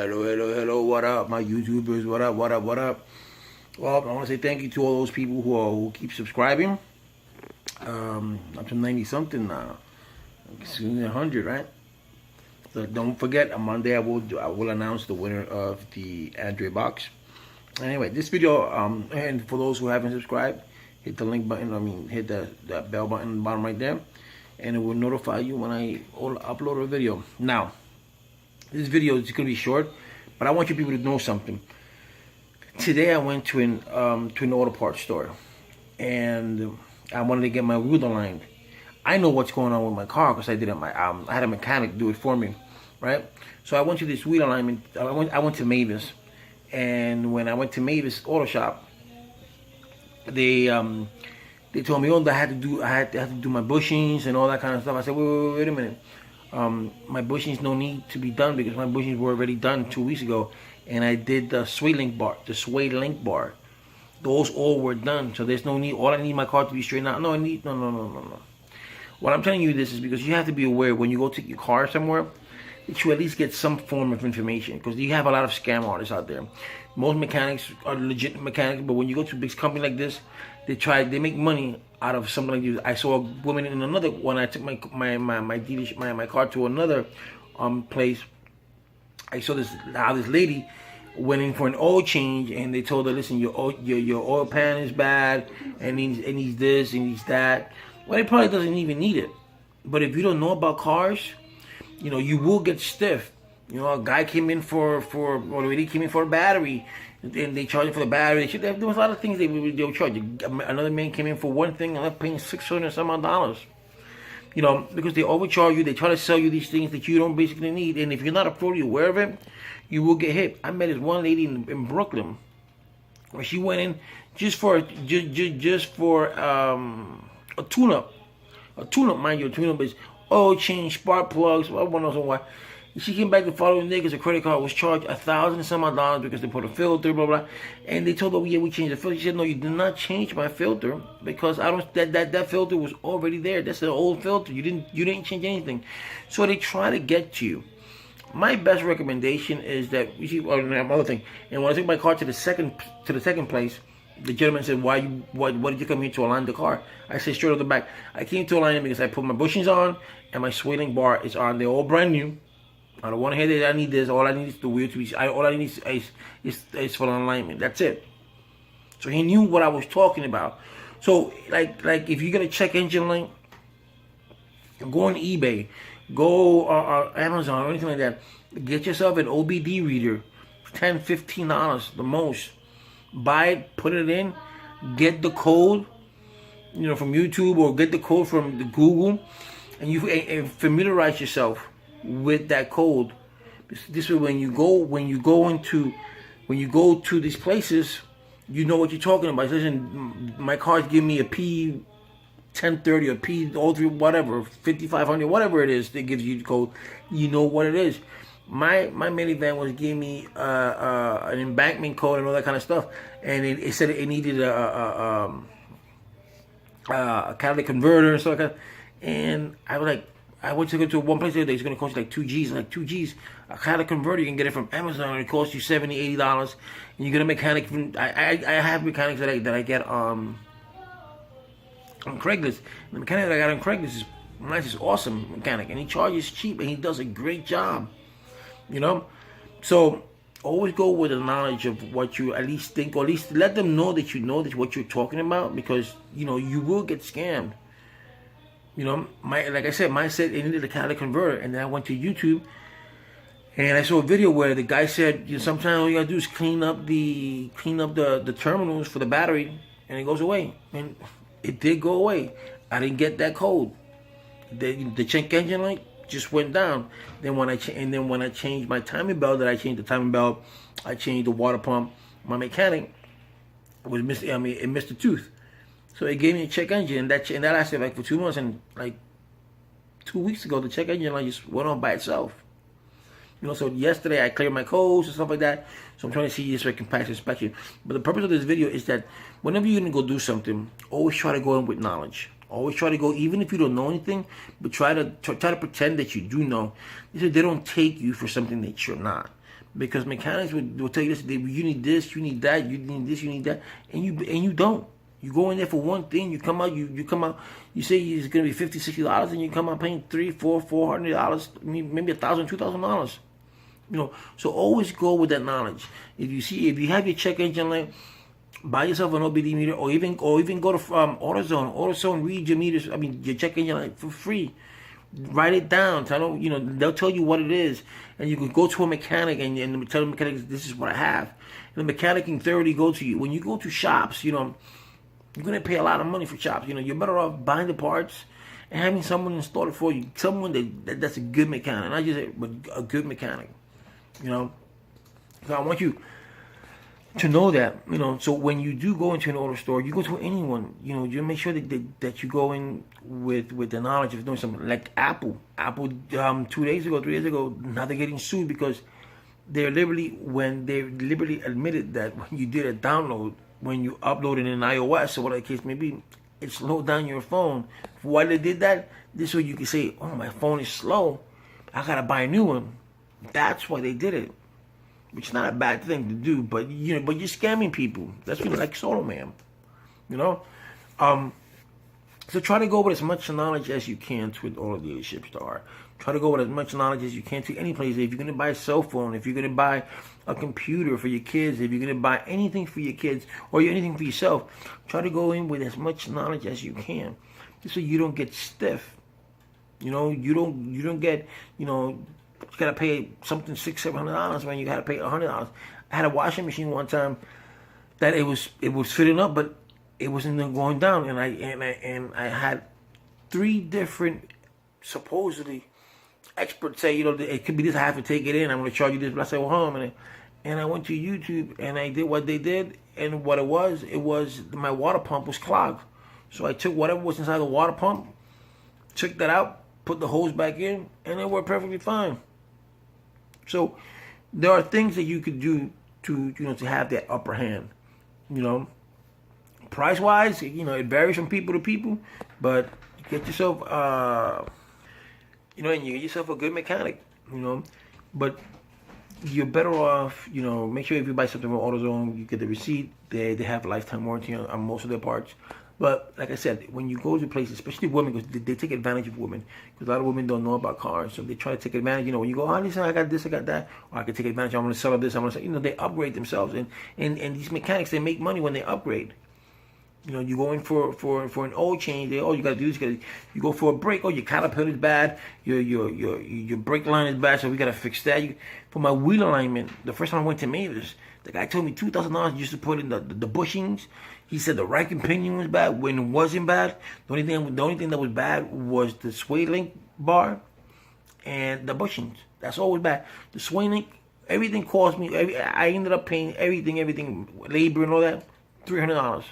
Hello, what up, my YouTubers, what up? Well, I want to say thank you to all those people who keep subscribing. Up to 90-something now. Soon 100, right? So don't forget, on Monday I will announce the winner of the Android box. Anyway, this video, and for those who haven't subscribed, hit the link button, hit the bell button on the bottom right there, and it will notify you when I upload a video. Now, this video is going to be short, but I want you people to know something. Today I went to an auto parts store, and I wanted to get my wheel aligned. I know what's going on with my car because I did it. I had a mechanic do it for me, right? So I went to this wheel alignment. I went to Mavis, and when I went to Mavis Auto Shop, they told me, oh, I had to do my bushings and all that kind of stuff. I said, wait a minute. My bushings no need to be done because my bushings were already done 2 weeks ago, and I did the sway link bar. Those all were done, so there's no need. All I need my car to be straightened out. No. What I'm telling you this is because you have to be aware when you go take your car somewhere that you at least get some form of information, because you have a lot of scam artists out there. Most mechanics are legit mechanics, but when you go to a big company like this, they make money out of something like this. I saw a woman in another, when I took my car to another place, I saw this lady went in for an oil change, and they told her, listen, your oil pan is bad, and needs this and needs that. Well, it probably doesn't even need it. But if you don't know about cars, you will get stiff. A guy came in or a lady came in for a battery, and they charge for the battery. There was a lot of things they would charge. Another man came in for one thing, and they're paying $600 some odd. Because they overcharge you. They try to sell you these things that you don't basically need. And if you're not fully aware of it, you will get hit. I met this one lady in Brooklyn, where she went in just for a tune-up. A tune-up, mind you. A tune-up is oil change, spark plugs. I don't know why. She came back the following day because the credit card was charged $1,000 some odd because they put a filter, blah blah. And they told her, yeah, we changed the filter. She said, no, you did not change my filter because that filter was already there. That's an old filter. You didn't change anything. So they try to get to you. My best recommendation is that you see another thing. And when I took my car to the second place, the gentleman said, why did you come here to align the car? I said, straight off the back, I came to align it because I put my bushings on and my sway link bar is on. They're all brand new. I don't want to hear that I need this. All I need is the wheel to be. All I need is for alignment. That's it. So he knew what I was talking about. So like if you're gonna check engine light, go on eBay, go Amazon or anything like that. Get yourself an OBD reader, $10, $15 the most. Buy it, put it in, get the code, from YouTube, or get the code from the Google, and familiarize yourself with that code. This way, when you go to these places, you know what you're talking about. Listen, my car's giving me a P1030 or P03, whatever, 5500, whatever it is that gives you the code. You know what it is. My minivan was giving me an embankment code and all that kind of stuff, and it said it needed a catalytic converter and stuff like that. And I was like, I went to go to one place the other day. It's going to cost you like 2 G's. Like 2 G's, a catalytic converter, you can get it from Amazon. It costs you $70, $80, and you get a mechanic from. I have mechanics that I get on Craigslist. The mechanic that I got on Craigslist is nice, is awesome mechanic, and he charges cheap, and he does a great job. So always go with the knowledge of what you at least think, or at least let them know that what you're talking about, because you will get scammed. Like I said, mine said it needed a catalytic converter, and then I went to YouTube and I saw a video where the guy said, sometimes all you gotta do is clean up the terminals for the battery, and it goes away. And it did go away. I didn't get that code. The check engine light just went down. Then when I changed my timing belt, I changed the water pump. My mechanic was it missed the tooth. So it gave me a check engine, and that lasted like for 2 months, and like 2 weeks ago, the check engine light just went on by itself. So yesterday I cleared my codes and stuff like that. So I'm trying to see this so I can pass inspection. But the purpose of this video is that whenever you're gonna go do something, always try to go in with knowledge. Always try to go, even if you don't know anything, but try to pretend that you do know. They don't take you for something that you're not. because mechanics will tell you this: you need this, you need that, you need this, you need that, and you don't. You go in there for one thing, you come out, you come out, you say it's gonna be $50, $60, and you come out paying $300, $400, maybe $1,000, $2,000. You know, so always go with that knowledge. If you have your check engine light, buy yourself an OBD meter, or even go to AutoZone. AutoZone read your meters. I mean, your check engine light for free. Write it down. Tell them, they'll tell you what it is, and you can go to a mechanic and tell the mechanic, this is what I have. And the mechanic can thoroughly go to you. When you go to shops, you're gonna pay a lot of money for shops. You're better off buying the parts and having someone install it for you. Someone that's a good mechanic, not just a good mechanic. So I want you to know that, so when you do go into an auto store, you go to anyone, you make sure that you go in with the knowledge of doing something. Like Apple, 2 days ago, 3 days ago, now they're getting sued because they deliberately admitted that when you did a download, when you uploaded in iOS or whatever the case may be, it slowed down your phone. Why they did that? This way you can say, oh, my phone is slow, I gotta buy a new one. That's why they did it. Which is not a bad thing to do, but you're scamming people. That's really like Solo Man. So try to go with as much knowledge as you can to all of the dealerships there are. Try to go with as much knowledge as you can to any place. If you're gonna buy a cell phone, if you're gonna buy a computer for your kids, if you're gonna buy anything for your kids or anything for yourself, try to go in with as much knowledge as you can, just so you don't get stiff. You don't get you gotta pay something $600-$700 when you gotta pay $100. I had a washing machine one time that it was fitting up, but it wasn't going down, and I had 3 different supposedly experts say, it could be this. I have to take it in. I'm gonna charge you this. But I said, well, hold on a minute. And I went to YouTube and I did what they did, and what it was my water pump was clogged. So I took whatever was inside the water pump, took that out, put the hose back in, and it worked perfectly fine. So there are things that you could do to have that upper hand. Price wise, it varies from people to people, but get yourself and you get yourself a good mechanic, but you're better off, make sure if you buy something from AutoZone, you get the receipt. They have lifetime warranty on most of their parts. But like I said, when you go to places, especially women, because they take advantage of women, because a lot of women don't know about cars, so they try to take advantage. When you go, listen, I got this, I got that, or I can take advantage. I'm going to sell this. I'm going to sell. They upgrade themselves, and these mechanics, they make money when they upgrade. You go in for an oil change. You got to do this. You go for a brake. Your caterpillar is bad. Your brake line is bad, so we got to fix that. For my wheel alignment, the first time I went to Mavis, the guy told me $2,000 just to put in the bushings. He said the rack and pinion was bad when it wasn't bad. The only thing that was bad was the sway link bar and the bushings. That's all was bad. The sway link, everything cost me. I ended up paying everything, labor and all that, $300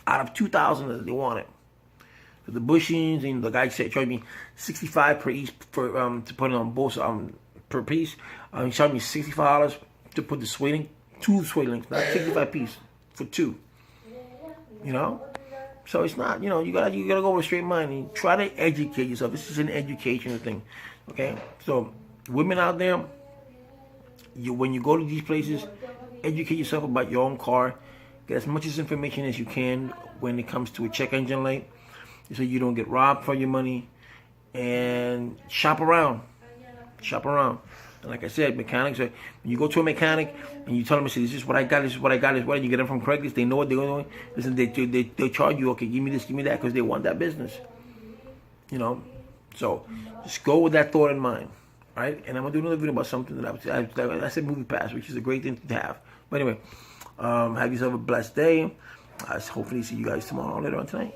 out of $2,000 that they wanted. For the bushings, and the guy said charged me $65 per each to put it on both per piece. He charged me $65 to put the sway link, 2 sway links, not 65 piece for 2. So it's not, you gotta go with a straight mind and try to educate yourself. This is an educational thing, okay? So women out there, when you go to these places, educate yourself about your own car. Get as much information as you can when it comes to a check engine light, so you don't get robbed for your money, and shop around. And like I said, mechanics, when you go to a mechanic and you tell them, this is what I got, and you get them from Craigslist, they know what they're doing. Listen, they charge you, okay, give me this, give me that, because they want that business. So just go with that thought in mind, right? And I'm gonna do another video about something that I said movie pass, which is a great thing to have. But anyway, have yourself a blessed day. Hopefully see you guys tomorrow or later on tonight.